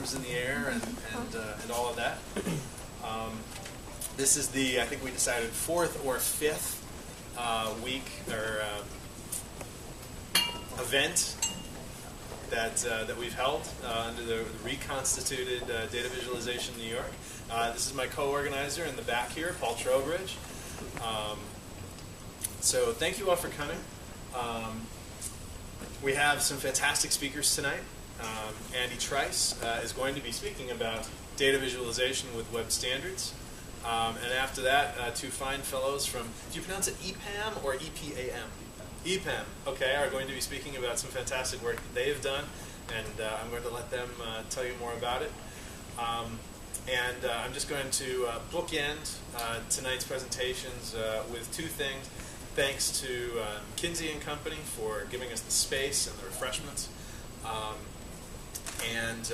arms in the air and all of that. This is the, I think we decided, 4th or 5th week or event that we've held under the reconstituted Data Visualization New York. This is my co-organizer in the back here, Paul Trowbridge. So thank you all for coming. We have some fantastic speakers tonight. Andy Trice is going to be speaking about data visualization with web standards. And after that, two fine fellows from, do you pronounce it EPAM or EPAM? EPAM, okay, are going to be speaking about some fantastic work that they have done, and I'm going to let them tell you more about it. And I'm just going to bookend tonight's presentations with two things. Thanks to Kinsey & Company for giving us the space and the refreshments. And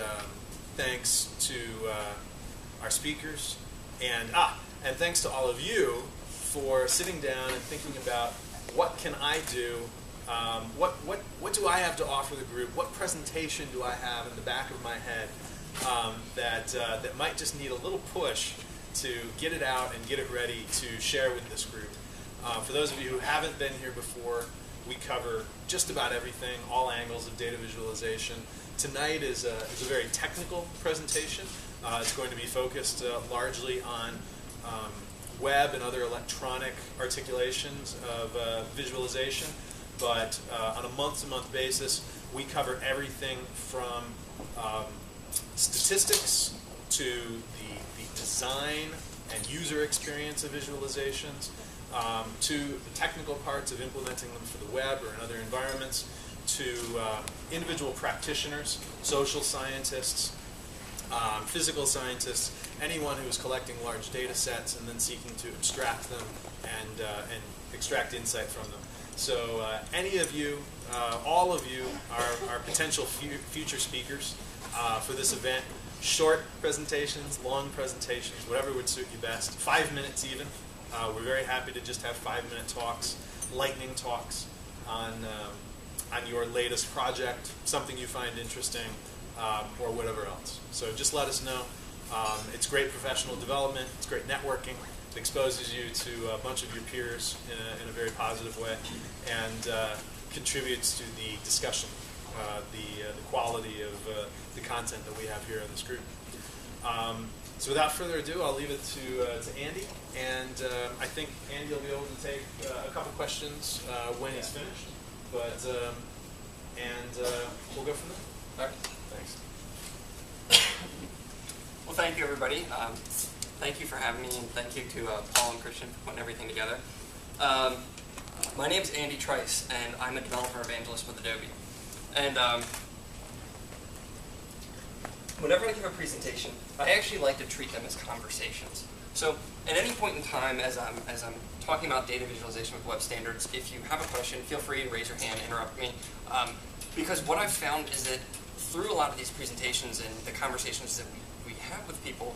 thanks to our speakers. And thanks to all of you for sitting down and thinking about what can I do, what do I have to offer the group, what presentation do I have in the back of my head that might just need a little push to get it out and get it ready to share with this group. For those of you who haven't been here before, we cover just about everything, all angles of data visualization. Tonight is a very technical presentation. It's going to be focused largely on web and other electronic articulations of visualization. But on a month-to-month basis, we cover everything from statistics to the design and user experience of visualizations, to the technical parts of implementing them for the web or in other environments, to individual practitioners, social scientists, physical scientists, anyone who is collecting large data sets and then seeking to abstract them and extract insight from them. So any of you, all of you are potential future speakers for this event. Short presentations, long presentations, whatever would suit you best. 5 minutes even. We're very happy to just have 5-minute talks, lightning talks on your latest project, something you find interesting, or whatever else. So just let us know. It's great professional development. It's great networking. It exposes you to a bunch of your peers in a very positive way, and contributes to the discussion, the quality of the content that we have here in this group. So without further ado, I'll leave it to Andy, and I think Andy will be able to take a couple questions when he's finished. But we'll go from there. All right. Thanks. Well, thank you, everybody. Thank you for having me, and thank you to Paul and Christian for putting everything together. My name is Andy Trice, and I'm a developer evangelist with Adobe. And whenever I give a presentation, I actually like to treat them as conversations. So at any point in time, as I'm talking about data visualization with web standards, if you have a question, feel free to raise your hand, interrupt me. Because what I've found is that through a lot of these presentations and the conversations that we have with people,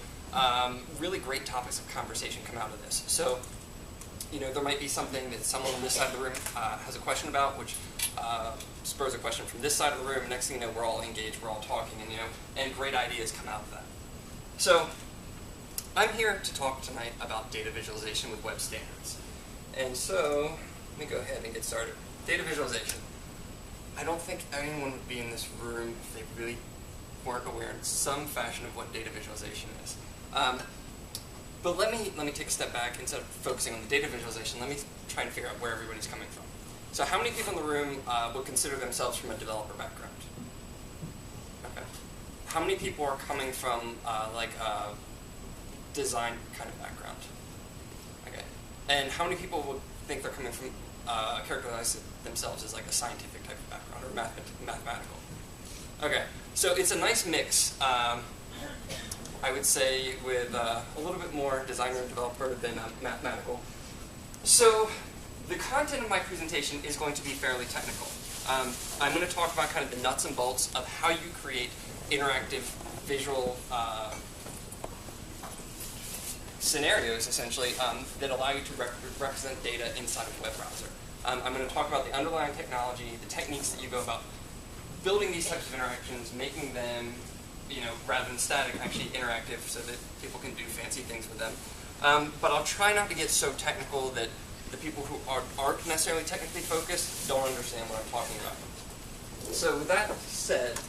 really great topics of conversation come out of this. So, you know, there might be something that someone on this side of the room has a question about, which spurs a question from this side of the room. Next thing you know, we're all engaged, we're all talking, and great ideas come out of that. So, I'm here to talk tonight about data visualization with web standards. And so, let me go ahead and get started. Data visualization. I don't think anyone would be in this room if they really weren't aware in some fashion of what data visualization is. But let me take a step back. Instead of focusing on the data visualization, let me try and figure out where everybody's coming from. So how many people in the room would consider themselves from a developer background? Okay. How many people are coming from design kind of background? Okay. And how many people would think they're coming from, characterize themselves as like a scientific type of background or mathematical? Okay. So it's a nice mix, I would say, with a little bit more designer and developer than mathematical. So the content of my presentation is going to be fairly technical. I'm going to talk about kind of the nuts and bolts of how you create interactive visual scenarios, essentially, that allow you to represent data inside of a web browser. I'm going to talk about the underlying technology, the techniques that you go about building these types of interactions, making them rather than static, actually interactive, so that people can do fancy things with them. But I'll try not to get so technical that the people who aren't necessarily technically focused don't understand what I'm talking about. So with that said,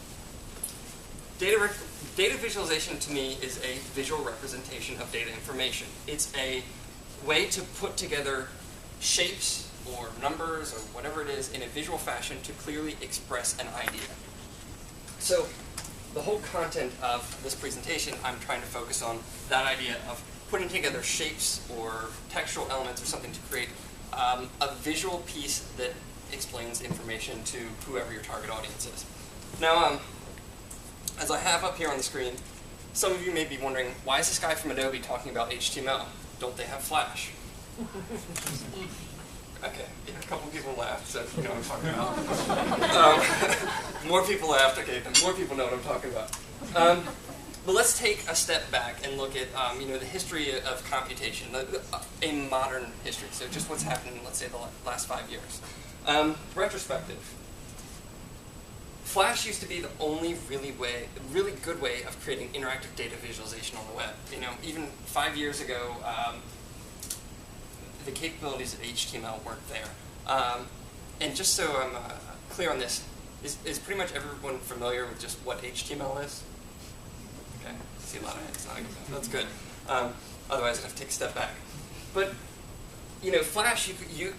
data visualization to me is a visual representation of data information. It's a way to put together shapes or numbers or whatever it is in a visual fashion to clearly express an idea. So the whole content of this presentation, I'm trying to focus on that idea of putting together shapes or textual elements or something to create a visual piece that explains information to whoever your target audience is. Now, as I have up here on the screen, some of you may be wondering, why is this guy from Adobe talking about HTML? Don't they have Flash? Okay, yeah, a couple people laughed, so you know what I'm talking about. More people laughed, okay, then more people know what I'm talking about. But let's take a step back and look at the history of computation, a modern history, so just what's happened in, let's say, the last 5 years. Retrospective. Flash used to be the only really good way of creating interactive data visualization on the web. Even 5 years ago, the capabilities of HTML weren't there. And just so I'm clear on this, is pretty much everyone familiar with just what HTML is? Okay, I see a lot of hands. That's good. Otherwise, I'd have to take a step back. But Flash, you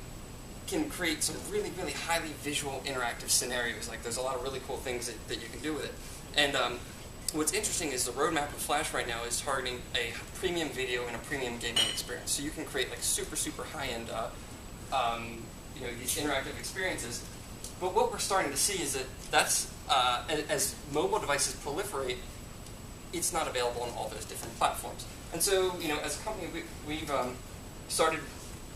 can create some really, really highly visual interactive scenarios. Like there's a lot of really cool things that you can do with it. And what's interesting is the roadmap of Flash right now is targeting a premium video and a premium gaming experience. So you can create like super, super high-end these interactive experiences. But what we're starting to see is that's as mobile devices proliferate, it's not available on all those different platforms. And so, as a company, we've started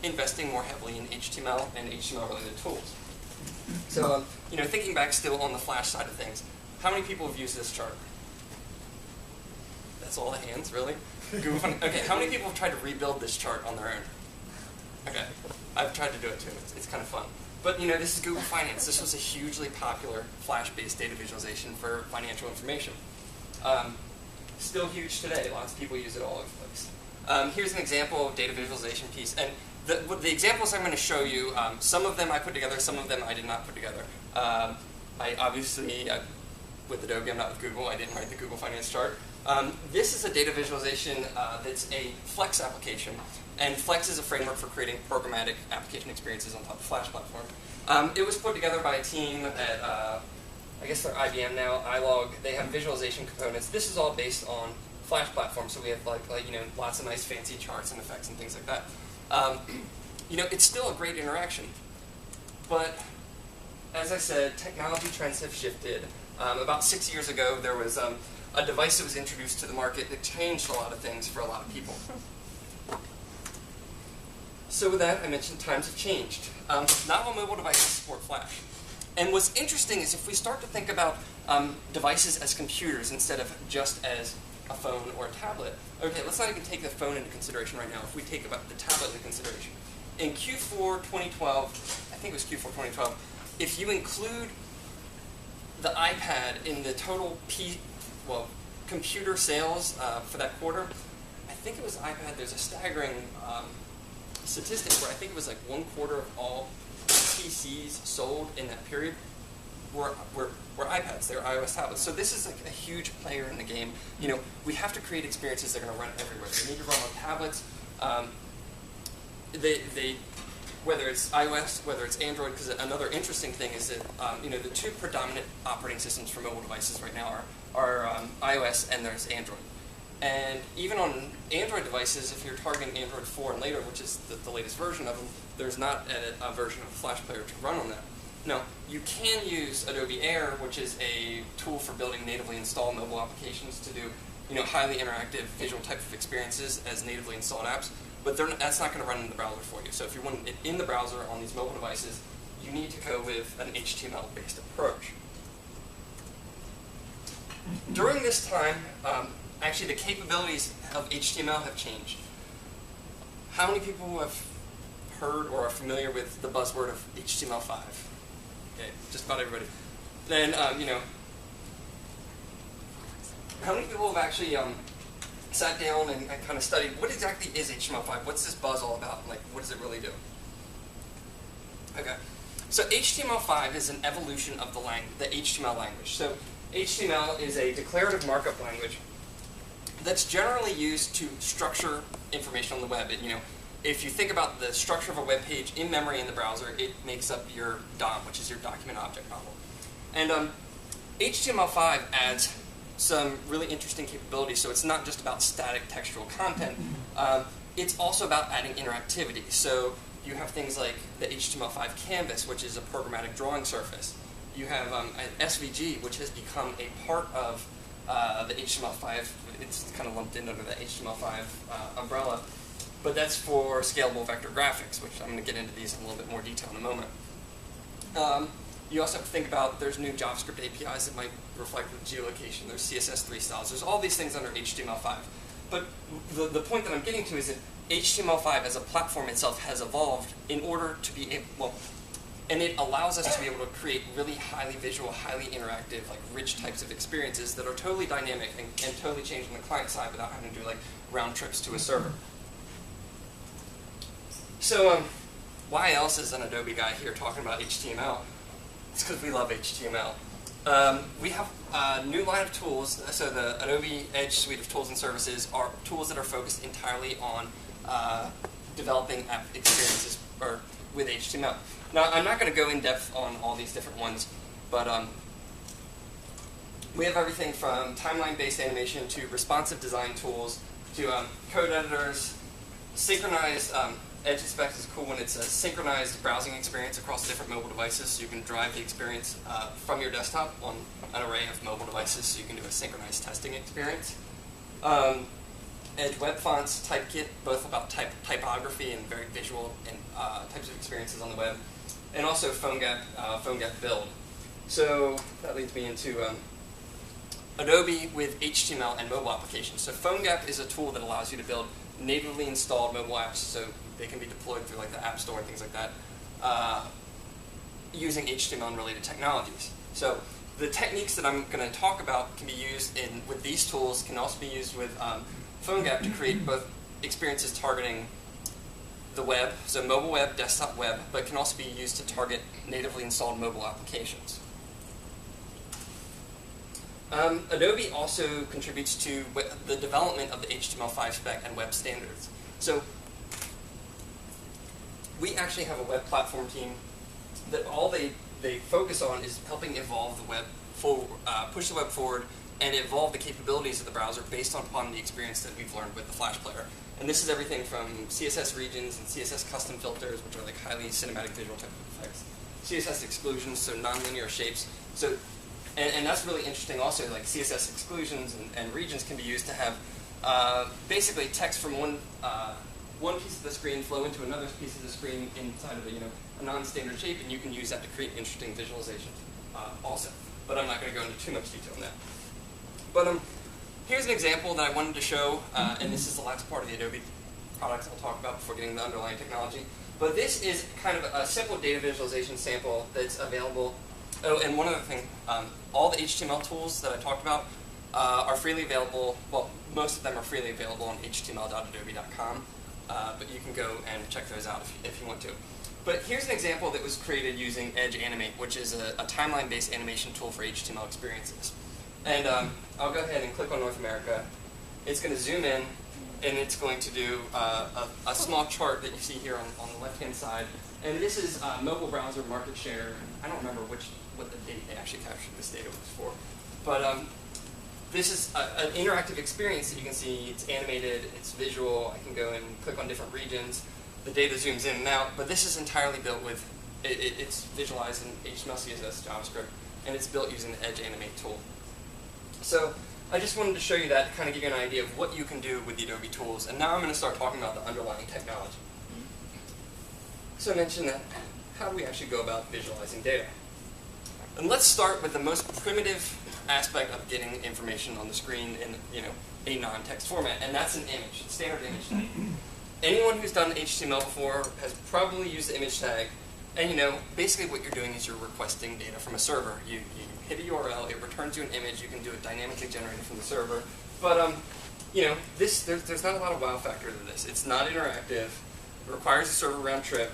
investing more heavily in HTML and HTML-related tools. So, thinking back still on the Flash side of things, how many people have used this chart? That's all the hands, really? Okay, how many people have tried to rebuild this chart on their own? Okay, I've tried to do it too. It's kind of fun. But this is Google Finance. This was a hugely popular Flash-based data visualization for financial information. Still huge today. Lots of people use it all over the place. Here's an example of data visualization piece. And the examples I'm going to show you, some of them I put together, some of them I did not put together. I obviously, with Adobe, I'm not with Google. I didn't write the Google Finance chart. This is a data visualization that's a Flex application. And Flex is a framework for creating programmatic application experiences on top of the Flash platform. It was put together by a team at, I guess they're IBM now, iLog. They have visualization components. This is all based on Flash platform, so we have lots of nice fancy charts and effects and things like that. It's still a great interaction. But as I said, technology trends have shifted. About 6 years ago, there was a device that was introduced to the market that changed a lot of things for a lot of people. So with that, I mentioned times have changed. Not all mobile devices support Flash. And what's interesting is if we start to think about devices as computers instead of just as a phone or a tablet. Okay, let's not even take the phone into consideration right now. If we take about the tablet into consideration. In Q4 2012, I think it was Q4 2012, if you include the iPad in the total computer sales for that quarter, I think it was iPad, there's a staggering statistic where I think it was like 1/4 of all PCs sold in that period were iPads. They were iOS tablets. So this is like a huge player in the game. We have to create experiences that are going to run everywhere. They need to run on tablets. Whether it's iOS, whether it's Android, because another interesting thing is that the two predominant operating systems for mobile devices right now are iOS and there's Android. And even on Android devices, if you're targeting Android 4 and later, which is the latest version of them, there's not a version of a Flash player to run on that. Now, you can use Adobe Air, which is a tool for building natively installed mobile applications to do highly interactive visual type of experiences as natively installed apps, but that's not going to run in the browser for you. So if you want it in the browser on these mobile devices, you need to go with an HTML-based approach. During this time, actually, the capabilities of HTML have changed. How many people have heard or are familiar with the buzzword of HTML5? Okay, just about everybody. Then, how many people have actually sat down and kind of studied what exactly is HTML5? What's this buzz all about? Like, what does it really do? Okay, so HTML5 is an evolution of the HTML language. So HTML is a declarative markup language that's generally used to structure information on the web. And, if you think about the structure of a web page in memory in the browser, it makes up your DOM, which is your document object model. And HTML5 adds some really interesting capabilities. So it's not just about static textual content. It's also about adding interactivity. So you have things like the HTML5 canvas, which is a programmatic drawing surface. You have an SVG, which has become a part of the HTML5. It's kind of lumped in under the HTML5 umbrella. But that's for scalable vector graphics, which I'm going to get into these in a little bit more detail in a moment. You also have to think about there's new JavaScript APIs that might reflect the geolocation. There's CSS3 styles. There's all these things under HTML5. But the point that I'm getting to is that HTML5 as a platform itself has evolved in order to be able, and it allows us to be able to create really highly visual, highly interactive, like rich types of experiences that are totally dynamic and totally change on the client side without having to do like round trips to a server. So why else is an Adobe guy here talking about HTML? It's because we love HTML. We have a new line of tools. So the Adobe Edge suite of tools and services are tools that are focused entirely on developing app experiences with HTML. Now, I'm not going to go in depth on all these different ones, but we have everything from timeline-based animation to responsive design tools to code editors, synchronized. Edge Inspect is cool when it's a synchronized browsing experience across different mobile devices, so you can drive the experience from your desktop on an array of mobile devices, so you can do a synchronized testing experience. Edge Web Fonts, Typekit, both about typography and very visual and types of experiences on the web, and also PhoneGap Build. So that leads me into Adobe with HTML and mobile applications. So PhoneGap is a tool that allows you to build natively installed mobile apps, so they can be deployed through like the App Store and things like that, using HTML and related technologies. So the techniques that I'm going to talk about can be used with these tools, can also be used with PhoneGap to create both experiences targeting the web, so mobile web, desktop web, but can also be used to target natively installed mobile applications. Adobe also contributes to the development of the HTML5 spec and web standards. So we actually have a web platform team that all they focus on is helping evolve the web forward, push the web forward, and evolve the capabilities of the browser based upon the experience that we've learned with the Flash player. And this is everything from CSS regions and CSS custom filters, which are like highly cinematic visual type of effects, CSS exclusions, so nonlinear shapes. So, and that's really interesting also, like CSS exclusions and regions can be used to have basically text from one piece of the screen flow into another piece of the screen inside of a non-standard shape, and you can use that to create interesting visualizations also. But I'm not going to go into too much detail on that. But here's an example that I wanted to show, and this is the last part of the Adobe products I'll talk about before getting the underlying technology. But this is kind of a simple data visualization sample that's available. Oh, and one other thing, all the HTML tools that I talked about are freely available. Well, most of them are freely available on html.adobe.com, but you can go and check those out if you want to. But here's an example that was created using Edge Animate, which is a timeline-based animation tool for HTML experiences. And I'll go ahead and click on North America. It's going to zoom in, and it's going to do a small chart that you see here on the left-hand side. And this is mobile browser market share. I don't remember what the date they actually captured this data was for. But this is an interactive experience that you can see. It's animated, it's visual. I can go and click on different regions. The data zooms in and out. But this is entirely built with, it's visualized in HTML, CSS, JavaScript, and it's built using the Edge Animate tool. So I just wanted to show you that to kind of give you an idea of what you can do with the Adobe tools. And now I'm going to start talking about the underlying technology. So I mentioned that, how do we actually go about visualizing data? And let's start with the most primitive aspect of getting information on the screen in a non-text format, and that's an image, standard image tag. Anyone who's done HTML before has probably used the image tag, and basically what you're doing is you're requesting data from a server. You hit a URL, it returns you an image, you can do it dynamically generated from the server. But you know, there's not a lot of wow factor to this. It's not interactive. It requires a server round trip.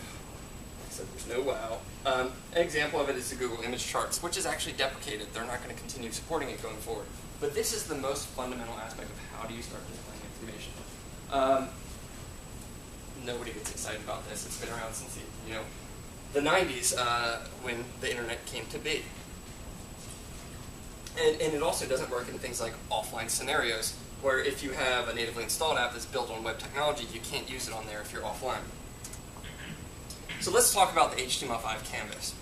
So there's no wow. An example of it is the Google image charts, which is actually deprecated. They're not going to continue supporting it going forward. But this is the most fundamental aspect of how do you start displaying information. Nobody gets excited about this. It's been around since the 90s when the internet came to be. And it also doesn't work in things like offline scenarios, where if you have a natively installed app that's built on web technology, you can't use it on there if you're offline. So let's talk about the HTML5 canvas.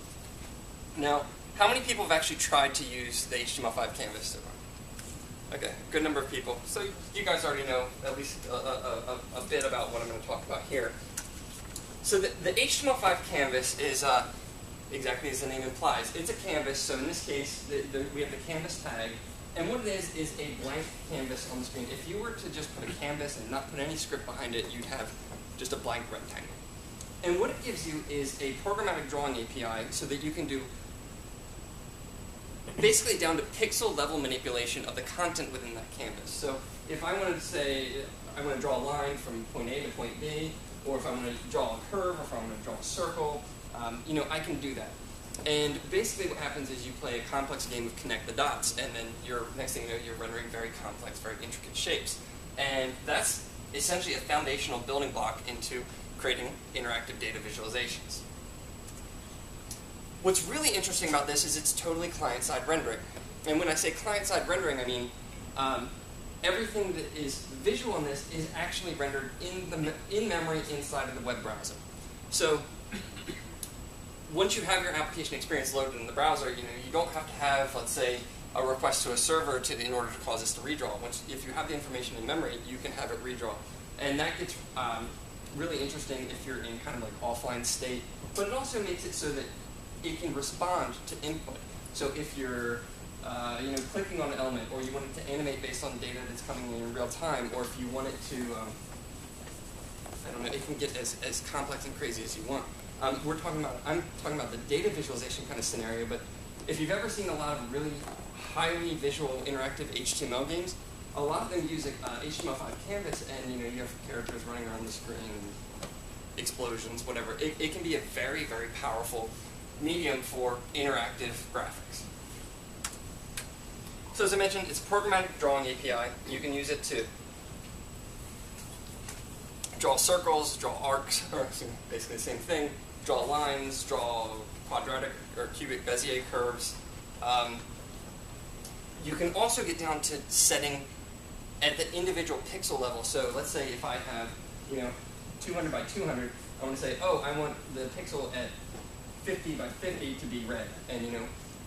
Now, how many people have actually tried to use the HTML5 canvas so far? Okay, good number of people. So you guys already know at least a bit about what I'm going to talk about here. So the HTML5 canvas is exactly as the name implies. It's a canvas, so in this case, we have the canvas tag. And what it is a blank canvas on the screen. If you were to just put a canvas and not put any script behind it, you'd have just a blank rectangle. And what it gives you is a programmatic drawing API so that you can do basically down to pixel level manipulation of the content within that canvas. So if I wanted to say, I want to draw a line from point A to point B, or if I want to draw a curve, or if I want to draw a circle, I can do that. And basically what happens is you play a complex game of connect the dots, and then next thing you know, you're rendering very complex, very intricate shapes. And that's essentially a foundational building block into creating interactive data visualizations. What's really interesting about this is it's totally client-side rendering. And when I say client-side rendering, I mean everything that is visual in this is actually rendered in memory inside of the web browser. So once you have your application experience loaded in the browser, you don't have to have, let's say, a request to a server in order to cause this to redraw. If you have the information in memory, you can have it redraw. And that gets really interesting if you're in kind of like offline state, but it also makes it so that it can respond to input. So if you're clicking on an element, or you want it to animate based on data that's coming in real time, or if you want it to, I don't know, it can get as complex and crazy as you want. I'm talking about the data visualization kind of scenario, but if you've ever seen a lot of really highly visual interactive HTML games, a lot of them use HTML5 canvas, and you have characters running around the screen, explosions, whatever. It can be a very, very powerful medium for interactive graphics. So as I mentioned, it's a programmatic drawing API. You can use it to draw circles, draw arcs, or basically the same thing, draw lines, draw quadratic or cubic Bezier curves. You can also get down to setting at the individual pixel level. So let's say if I have 200 by 200, I want to say, oh, I want the pixel at 50 by 50 to be red. And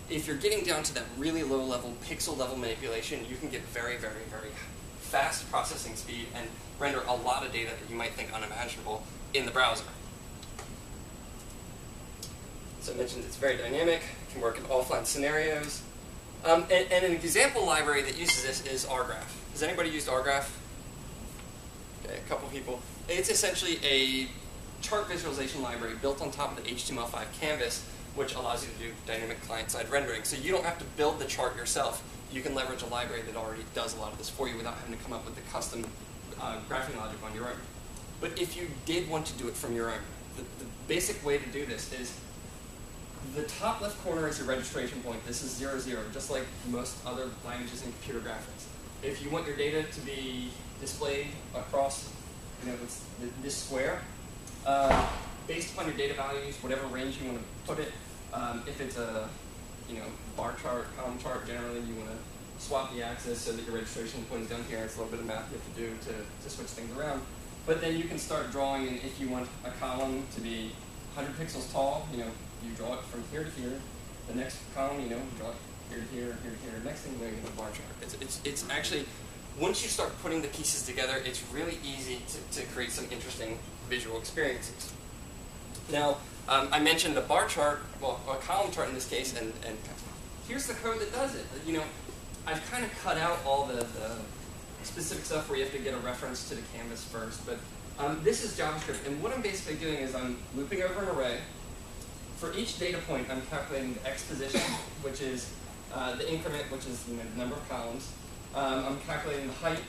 if you're getting down to that really low level pixel level manipulation, you can get very, very, very fast processing speed and render a lot of data that you might think unimaginable in the browser. So I mentioned it's very dynamic, it can work in offline scenarios. And an example library that uses this is rgraph. Has anybody used rgraph? Okay, a couple people. It's essentially a chart visualization library built on top of the HTML5 canvas, which allows you to do dynamic client-side rendering. So you don't have to build the chart yourself. You can leverage a library that already does a lot of this for you without having to come up with the custom graphing logic on your own. But if you did want to do it from your own, the basic way to do this is the top left corner is your registration point. This is 0, 0, just like most other languages in computer graphics. If you want your data to be displayed across this square, based upon your data values, whatever range you want to put it, if it's a bar chart, column chart, generally you want to swap the axis so that your registration point is down here. It's a little bit of math you have to do to switch things around. But then you can start drawing, and if you want a column to be 100 pixels tall, you draw it from here to here. The next column, you draw it here to here, here to here. Next thing you have a bar chart. It's actually, once you start putting the pieces together, it's really easy to create some interesting visual experiences. Now, I mentioned a bar chart, well, a column chart in this case, and here's the code that does it. I've kind of cut out all the specific stuff where you have to get a reference to the canvas first, but this is JavaScript, and what I'm basically doing is I'm looping over an array. For each data point, I'm calculating the x position, which is the increment, which is the number of columns. I'm calculating the height,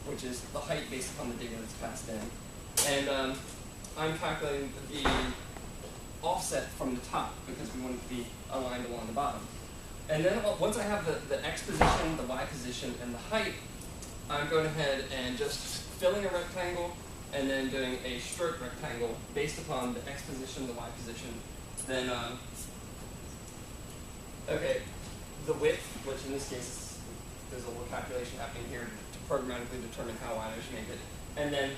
which is the height based upon the data that's passed in. And I'm calculating the offset from the top, because we want it to be aligned along the bottom. And then once I have the x position, the y position, and the height, I'm going ahead and just filling a rectangle and then doing a stroke rectangle based upon the x position, the y position. Then, okay, the width, which in this case, there's a little calculation happening here to programmatically determine how wide I should make it. And then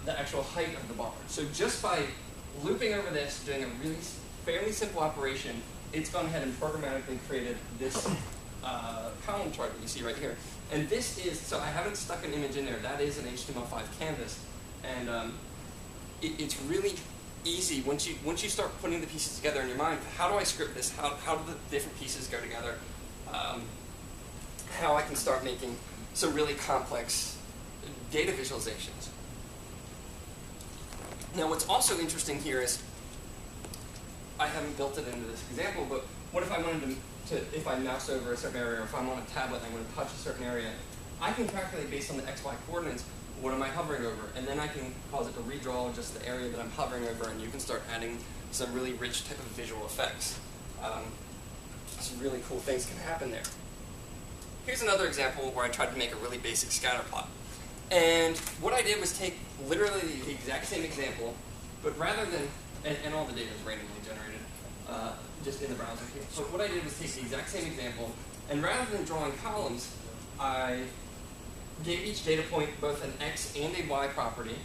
the actual height of the bar. So just by looping over this, doing a really fairly simple operation, it's gone ahead and programmatically created this column chart that you see right here. And this is, so I haven't stuck an image in there, that is an HTML5 canvas. And it's really easy once you start putting the pieces together in your mind. How do I script this? How do the different pieces go together? How I can start making some really complex data visualizations. Now what's also interesting here is, I haven't built it into this example, but what if I wanted to if I mouse over a certain area, or if I'm on a tablet and I want to touch a certain area, I can calculate based on the XY coordinates, what am I hovering over? And then I can cause it to redraw just the area that I'm hovering over, and you can start adding some really rich type of visual effects. Some really cool things can happen there. Here's another example where I tried to make a really basic scatter plot. And what I did was take literally the exact same example, but rather than, and all the data is randomly generated, just in the browser here. So what I did was take the exact same example, and rather than drawing columns, I gave each data point both an x and a y property.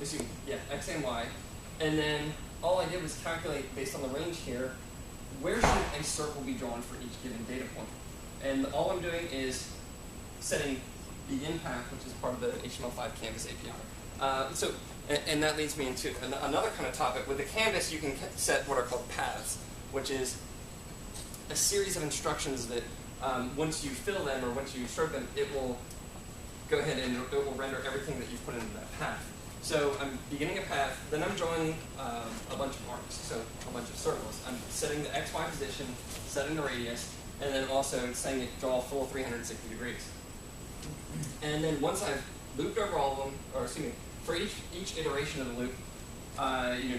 X and y. And then all I did was calculate, based on the range here, where should a circle be drawn for each given data point. And all I'm doing is setting begin path, which is part of the HTML5 Canvas API. And that leads me into another kind of topic. With the canvas, you can set what are called paths, which is a series of instructions that once you fill them or once you stroke them, it will go ahead and it will render everything that you've put into that path. So I'm beginning a path, then I'm drawing a bunch of arcs, so a bunch of circles. I'm setting the XY position, setting the radius, and then also saying it draw a full 360 degrees. And then once I've looped over all of them, or excuse me, for each iteration of the loop,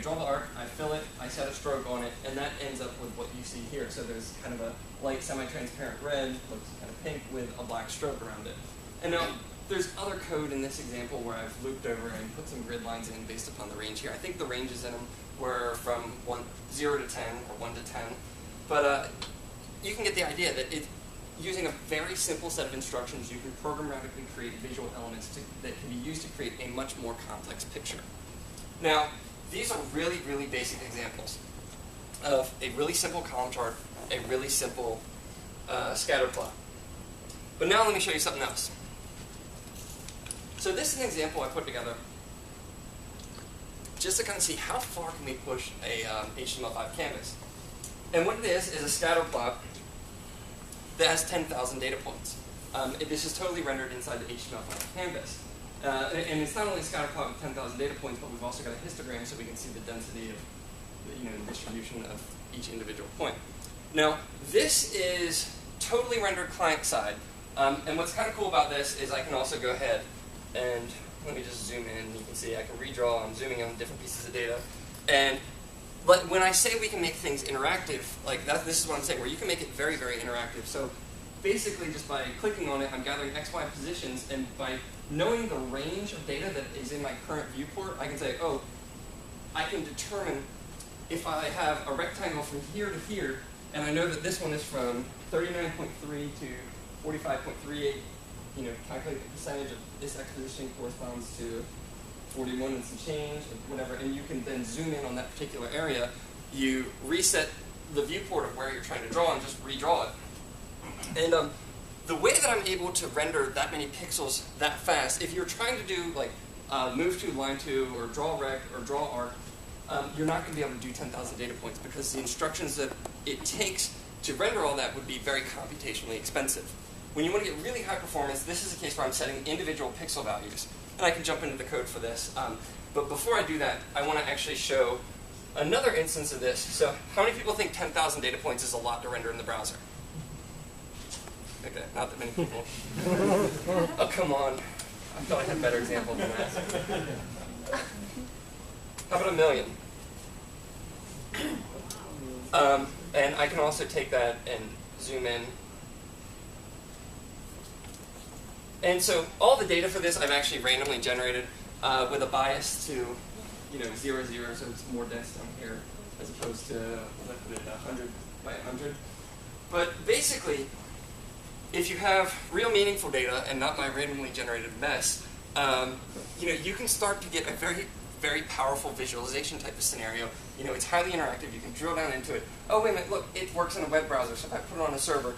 draw the arc, I fill it, I set a stroke on it, and that ends up with what you see here. So there's kind of a light semi-transparent red, looks kind of pink with a black stroke around it. And now there's other code in this example where I've looped over and put some grid lines in based upon the range here. I think the ranges in them were from 0 to 10 or 1 to 10. But you can get the idea that using a very simple set of instructions, you can programmatically create visual elements that can be used to create a much more complex picture. Now, these are really, really basic examples of a really simple column chart, a really simple scatter plot. But now let me show you something else. So this is an example I put together just to kind of see how far can we push a HTML5 canvas. And what it is a scatter plot that has 10,000 data points. This is totally rendered inside the HTML5 canvas. And it's not only a scatter plot with 10,000 data points, but we've also got a histogram so we can see the density of the distribution of each individual point. Now, this is totally rendered client-side. And what's kind of cool about this is I can also go ahead and, let me just zoom in. You can see I can redraw. I'm zooming on different pieces of data. And when I say we can make things interactive, like this is what I'm saying, where you can make it very, very interactive. So basically, just by clicking on it, I'm gathering XY positions, and by knowing the range of data that is in my current viewport, I can say, oh, I can determine if I have a rectangle from here to here, and I know that this one is from 39.3 to 45.38, calculate the percentage of this X position corresponds to 41 and some change, or whatever, and you can then zoom in on that particular area. You reset the viewport of where you're trying to draw and just redraw it. And the way that I'm able to render that many pixels that fast, if you're trying to do like move to line 2 or draw rect or draw arc, you're not going to be able to do 10,000 data points because the instructions that it takes to render all that would be very computationally expensive. When you want to get really high performance, this is a case where I'm setting individual pixel values. And I can jump into the code for this. But before I do that, I want to actually show another instance of this. So how many people think 10,000 data points is a lot to render in the browser? Okay, not that many people. Oh, come on. I thought I had a better example than that. How about 1 million? And I can also take that and zoom in. And so all the data for this I've actually randomly generated with a bias to 0, 0, so it's more dense down here as opposed to, let's put it 100 by 100. But basically, if you have real meaningful data and not my randomly generated mess, you can start to get a very, very powerful visualization type of scenario. It's highly interactive. You can drill down into it. Oh, wait a minute, look, it works in a web browser. So if I put it on a server,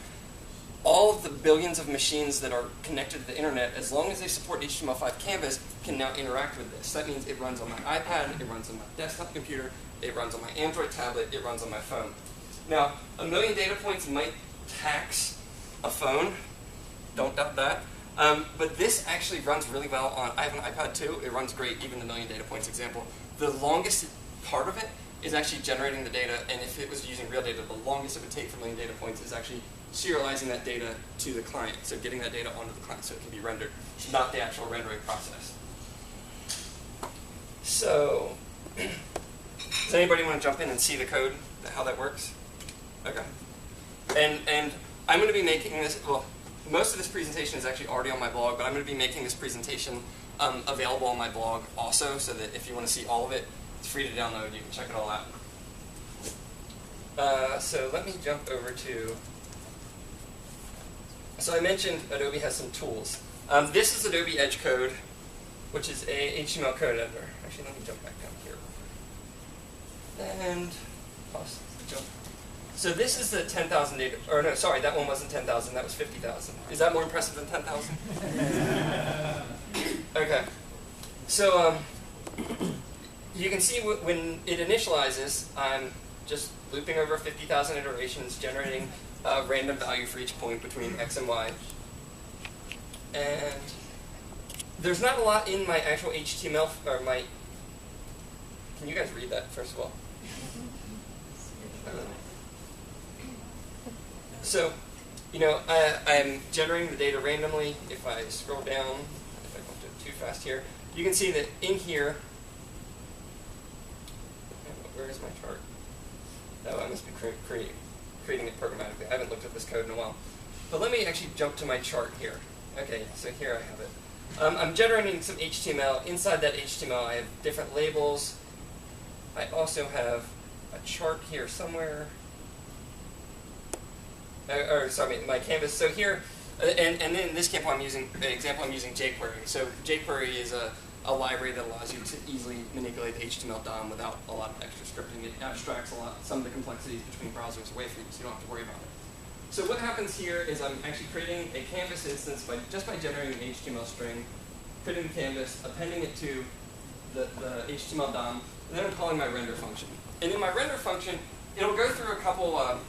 all of the billions of machines that are connected to the internet, as long as they support HTML5 Canvas, can now interact with this. That means it runs on my iPad, it runs on my desktop computer, it runs on my Android tablet, it runs on my phone. Now, 1 million data points might tax a phone. Don't doubt that. But this actually runs really well on, I have an iPad too, it runs great, even the 1 million data points example. The longest part of it is actually generating the data, and if it was using real data, the longest it would take for 1 million data points is actually serializing that data to the client, so getting that data onto the client so it can be rendered, not the actual rendering process. So, does anybody want to jump in and see the code, how that works? Okay. And I'm going to be making this, well, most of this presentation is actually already on my blog, but I'm going to be making this presentation available on my blog also, so that if you want to see all of it, it's free to download. You can check it all out. So let me jump over to... So I mentioned Adobe has some tools. This is Adobe Edge Code, which is a HTML code editor. Actually, let me jump back down here. And pause the jump. So this is the 10,000 data, or no, sorry, that one wasn't 10,000, that was 50,000. Is that more impressive than 10,000? Okay. So you can see when it initializes, I'm just looping over 50,000 iterations, generating a random value for each point between X and Y. And there's not a lot in my actual HTML, or my... Can you guys read that, first of all? So, I'm generating the data randomly. If I scroll down, if I don't do it too fast here, you can see that in here, where is my chart? Oh, I must be creating it programmatically. I haven't looked at this code in a while. But let me actually jump to my chart here. Okay, so here I have it. I'm generating some HTML. Inside that HTML, I have different labels. I also have a chart here somewhere. Sorry, my canvas. So here, and then in this example, I'm using jQuery. So jQuery is a library that allows you to easily manipulate the HTML DOM without a lot of extra scripting. It abstracts some of the complexities between browsers away from you, so you don't have to worry about it. So what happens here is I'm actually creating a canvas instance just by generating an HTML string, creating the canvas, appending it to the HTML DOM, and then I'm calling my render function. And in my render function, it'll go through a couple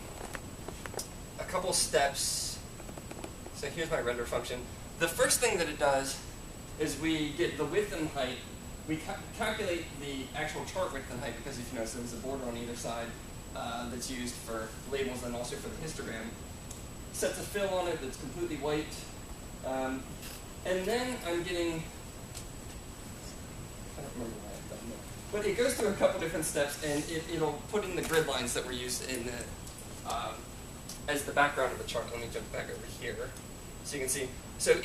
steps. So here's my render function. The first thing that it does is we get the width and height. We calculate the actual chart width and height because if you notice there's a border on either side that's used for labels and also for the histogram. Sets a fill on it that's completely white. And then I'm getting, I don't remember why I've done that. But it goes through a couple different steps and it'll put in the grid lines that were used in the, as the background of the chart. Let me jump back over here so you can see. So